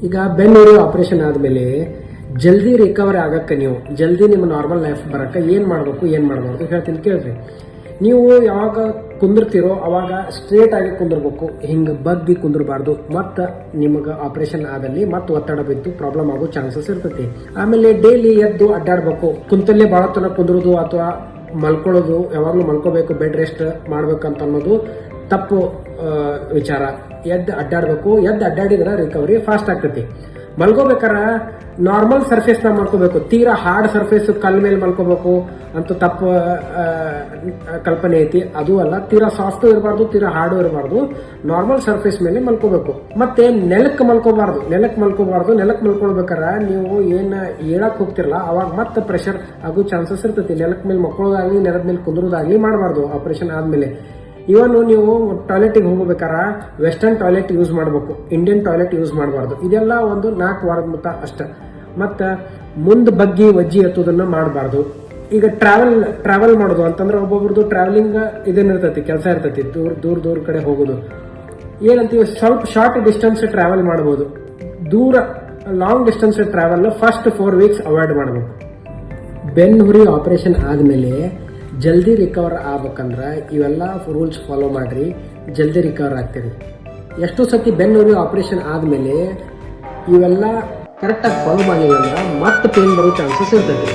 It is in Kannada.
ಈಗ ಬೆನ್ನುರಿ ಆಪರೇಷನ್ ಆದಮೇಲೆ ಜಲ್ದಿ ರಿಕವರಿ ಆಗಕ್ಕೆ ನೀವು ಜಲ್ದಿ ನಿಮ್ಮ ನಾರ್ಮಲ್ ಲೈಫ್ ಬರಕ್ಕೆ ಏನು ಮಾಡಬಾರ್ದು ಹೇಳ್ತೀನಿ ಕೇಳ್ರಿ. ನೀವು ಯಾವಾಗ ಕುಂದಿರ್ತೀರೋ ಅವಾಗ ಸ್ಟ್ರೇಟ್ ಆಗಿ ಕುಂದಿರ್ಬೇಕು, ಹಿಂಗೆ ಬಗ್ಗಿ ಕುಂದಿರಬಾರ್ದು. ಮತ್ತು ನಿಮಗೆ ಆಪರೇಷನ್ ಆದಲ್ಲಿ ಮತ್ತೆ ಒತ್ತಡ ಬಿದ್ದು ಪ್ರಾಬ್ಲಮ್ ಆಗೋ ಚಾನ್ಸಸ್ ಇರ್ತೈತಿ. ಆಮೇಲೆ ಡೈಲಿ ಎದ್ದು ಅಡ್ಡಾಡ್ಬೇಕು. ಕುಂತಲ್ಲೇ ಭಾಳ ತನಕ ಕುಂದಿರೋದು ಅಥವಾ ಮಲ್ಕೊಳ್ಳೋದು, ಯಾವಾಗಲೂ ಮಲ್ಕೋಬೇಕು, ಬೆಡ್ ರೆಸ್ಟ್ ಮಾಡ್ಬೇಕಂತ ಅನ್ನೋದು ತಪ್ಪು ವಿಚಾರ. ಎದ್ದು ಅಡ್ಡಾಡ್ಬೇಕು. ಎದ್ದು ಅಡ್ಡಾಡಿದ್ರೆ ರಿಕವರಿ ಫಾಸ್ಟ್ ಆಗ್ತೈತಿ. ಮಲ್ಕೋಬೇಕಾರ ನಾರ್ಮಲ್ ಸರ್ಫೇಸ್ ನ ಮಲ್ಕೋಬೇಕು. ತೀರಾ ಹಾರ್ಡ್ ಸರ್ಫೇಸ್ ಕಲ್ ಮೇಲೆ ಮಲ್ಕೋಬೇಕು ಅಂತ ತಪ್ಪು ಕಲ್ಪನೆ ಐತಿ. ಅದು ಅಲ್ಲ, ತೀರಾ ಸಾಫ್ಟ್ ಇರಬಾರ್ದು, ತೀರಾ ಹಾರ್ಡ್ ಇರಬಾರ್ದು. ನಾರ್ಮಲ್ ಸರ್ಫೇಸ್ ಮೇಲೆ ಮಲ್ಕೋಬೇಕು. ಮತ್ತೆ ನೆಲಕ್ಕೆ ಮಲ್ಕೋಬಾರ್ದು. ನೆಲಕ್ಕೆ ಮಲ್ಕೊಳ್ಬೇಕಾರ ನೀವು ಏನ್ ಹೇಳಕ್ ಹೋಗ್ತಿರಲ್ಲ ಅವಾಗ ಮತ್ತೆ ಪ್ರೆಷರ್ ಆಗೋ ಚಾನ್ಸಸ್ ಇರ್ತೈತಿ. ನೆಲಕ್ ಮೇಲೆ ಮಕ್ಕಳೋದಾಗ್ಲಿ, ನೆಲದ ಮೇಲೆ ಕುಂದ್ರೋದಾಗ್ಲಿ ಮಾಡಬಾರ್ದು ಆಪರೇಷನ್ ಆದ್ಮೇಲೆ. ಇವನ್ ನೀವು ಟಾಯ್ಲೆಟಿಗೆ ಹೋಗಬೇಕಾರ ವೆಸ್ಟರ್ನ್ ಟಾಯ್ಲೆಟ್ ಯೂಸ್ ಮಾಡಬೇಕು, ಇಂಡಿಯನ್ ಟಾಯ್ಲೆಟ್ ಯೂಸ್ ಮಾಡಬಾರ್ದು. ಇದೆಲ್ಲ ಒಂದು 4 ವಾರದ ಮಟ್ಟ ಅಷ್ಟ. ಮತ್ತು ಮುಂದೆ ಬಗ್ಗಿ ವಜ್ಜಿ ಎತ್ತೋದನ್ನ ಮಾಡಬಾರ್ದು. ಈಗ ಟ್ರಾವೆಲ್ ಮಾಡೋದು ಅಂತಂದ್ರೆ ಒಬ್ಬೊಬ್ರದ್ದು ಟ್ರಾವೆಲಿಂಗ್ ಇದೇನಿರ್ತೈತಿ, ಕೆಲಸ ಇರ್ತೈತಿ, ದೂರ ಕಡೆ ಹೋಗೋದು. ಏನಂತೀವಿ, ಸ್ವಲ್ಪ ಶಾರ್ಟ್ ಡಿಸ್ಟೆನ್ಸ್ ಟ್ರಾವೆಲ್ ಮಾಡ್ಬೋದು. Long distance travel first 4 weeks avoid ಮಾಡಬೇಕು. ಬೆನ್ನುಹುರಿ ಆಪರೇಷನ್ ಆದಮೇಲೆ ಜಲ್ದಿ ರಿಕವರ್ ಆಗ್ಬೇಕಂದ್ರೆ ಇವೆಲ್ಲ ರೂಲ್ಸ್ ಫಾಲೋ ಮಾಡ್ರಿ, ಜಲ್ದಿ ರಿಕವರ್ ಆಗ್ತೀರಿ. ಎಷ್ಟೋ ಸತಿ ಬೆನ್ನುಹುರಿ ಆಪರೇಷನ್ ಆದಮೇಲೆ ಇವೆಲ್ಲ ಕರೆಕ್ಟಾಗಿ ಫಾಲೋ ಮಾಡಿಲ್ಲ ಅಂದ್ರೆ ಮತ್ತೆ ಪೇನ್ ಬರೋ ಚಾನ್ಸಸ್ ಇರ್ತೈತಿ.